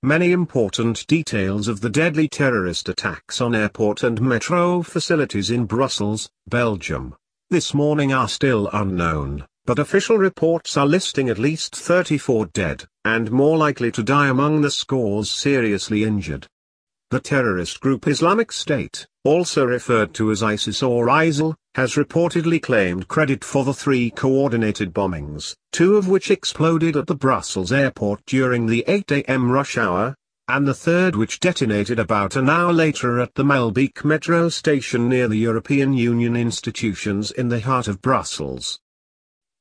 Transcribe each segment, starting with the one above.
many important details of the deadly terrorist attacks on airport and metro facilities in Brussels, Belgium, this morning are still unknown, but official reports are listing at least 34 dead, and more likely to die among the scores seriously injured. The terrorist group Islamic State, also referred to as ISIS or ISIL, has reportedly claimed credit for the 3 coordinated bombings, 2 of which exploded at the Brussels airport during the 8 a.m. rush hour, and the 3rd which detonated about an hour later at the Maelbeek Metro Station near the European Union institutions in the heart of Brussels.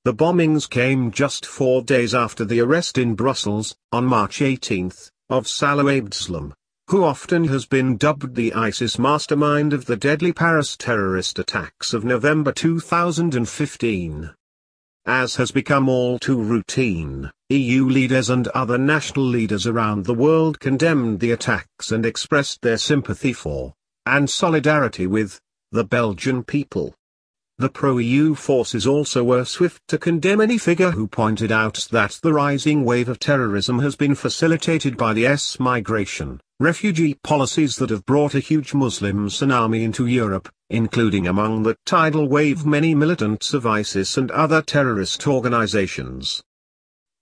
The bombings came just 4 days after the arrest in Brussels, on March 18, of Salah Abdeslam, who often has been dubbed the ISIS mastermind of the deadly Paris terrorist attacks of November 2015. As has become all too routine, EU leaders and other national leaders around the world condemned the attacks and expressed their sympathy for, and solidarity with, the Belgian people. The pro-EU forces also were swift to condemn any figure who pointed out that the rising wave of terrorism has been facilitated by the migration, refugee policies that have brought a huge Muslim tsunami into Europe, including among the tidal wave many militants of ISIS and other terrorist organizations.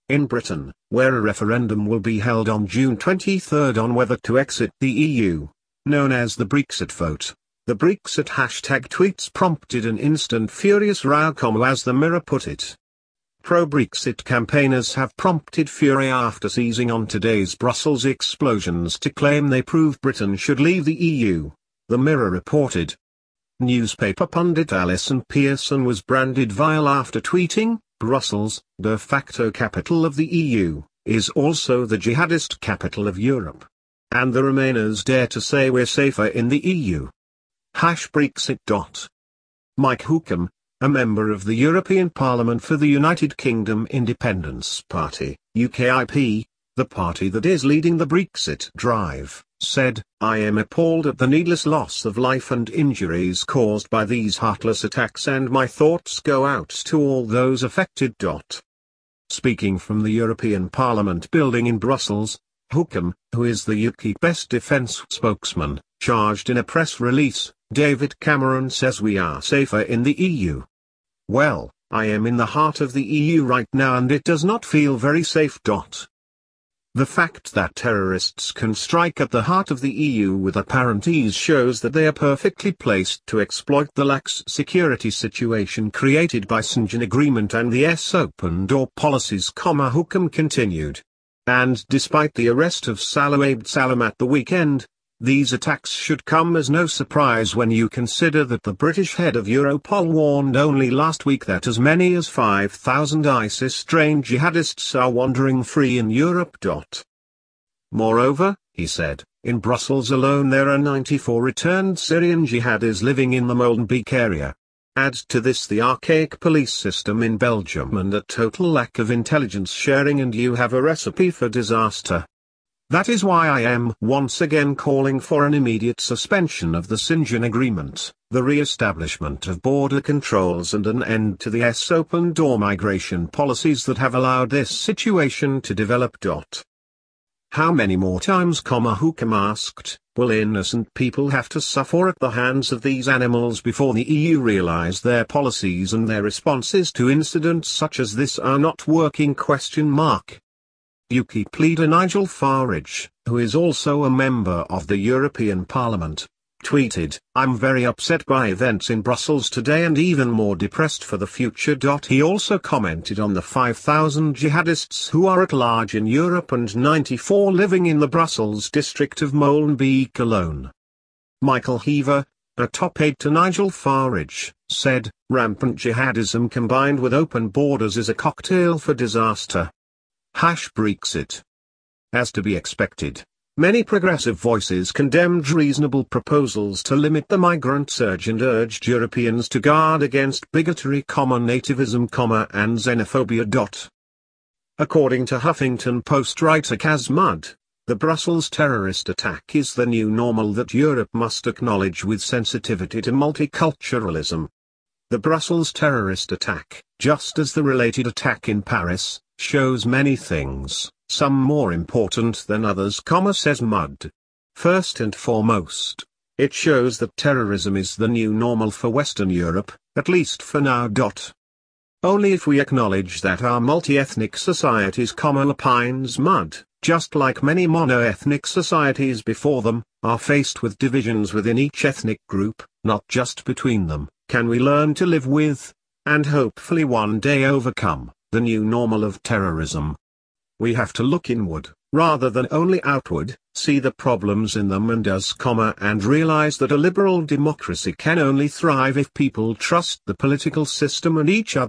In Britain, where a referendum will be held on June 23 on whether to exit the EU, known as the Brexit vote, the Brexit hashtag tweets prompted an instant furious row, as the Mirror put it. Pro-Brexit campaigners have prompted fury after seizing on today's Brussels explosions to claim they prove Britain should leave the EU, the Mirror reported. Newspaper pundit Alison Pearson was branded vile after tweeting, "Brussels, de facto capital of the EU, is also the jihadist capital of Europe. And the Remainers dare to say we're safer in the EU. #Brexit. Mike Hookham, a member of the European Parliament for the United Kingdom Independence Party, UKIP, the party that is leading the Brexit drive, said, "I am appalled at the needless loss of life and injuries caused by these heartless attacks, and my thoughts go out to all those affected." Speaking from the European Parliament building in Brussels, Hookham, who is the UKIP Best Defence spokesman, charged in a press release, "David Cameron says we are safer in the EU. Well, I am in the heart of the EU right now and it does not feel very safe." The fact that terrorists can strike at the heart of the EU with apparent ease shows that they are perfectly placed to exploit the lax security situation created by Schengen Agreement and the open door policies, Hookham continued. And despite the arrest of Salah Abdeslam at the weekend, these attacks should come as no surprise when you consider that the British head of Europol warned only last week that as many as 5,000 ISIS-trained jihadists are wandering free in Europe. Moreover, he said, in Brussels alone there are 94 returned Syrian jihadis living in the Maelbeek area. Add to this the archaic police system in Belgium and a total lack of intelligence sharing and you have a recipe for disaster. That is why I am once again calling for an immediate suspension of the Schengen Agreement, the re-establishment of border controls and an end to the open door migration policies that have allowed this situation to develop. How many more times, Hookham asked, will innocent people have to suffer at the hands of these animals before the EU realize their policies and their responses to incidents such as this are not working? UKIP leader Nigel Farage, who is also a member of the European Parliament, tweeted, "I'm very upset by events in Brussels today and even more depressed for the future." He also commented on the 5,000 jihadists who are at large in Europe and 94 living in the Brussels district of Maelbeek alone. Michael Heaver, a top aide to Nigel Farage, said, "Rampant jihadism combined with open borders is a cocktail for disaster." Brexit. As to be expected, many progressive voices condemned reasonable proposals to limit the migrant surge and urged Europeans to guard against bigotry, nativism, and xenophobia. According to Huffington Post writer Kaz Mudd, the Brussels terrorist attack is the new normal that Europe must acknowledge with sensitivity to multiculturalism. The Brussels terrorist attack, just as the related attack in Paris, shows many things, some more important than others, says Mudd. First and foremost, it shows that terrorism is the new normal for Western Europe, at least for now. Only if we acknowledge that our multi-ethnic societies, opines Mudd, just like many mono-ethnic societies before them, are faced with divisions within each ethnic group, not just between them, can we learn to live with, and hopefully one day overcome, the new normal of terrorism. We have to look inward, rather than only outward, see the problems in them and realize that a liberal democracy can only thrive if people trust the political system and each other.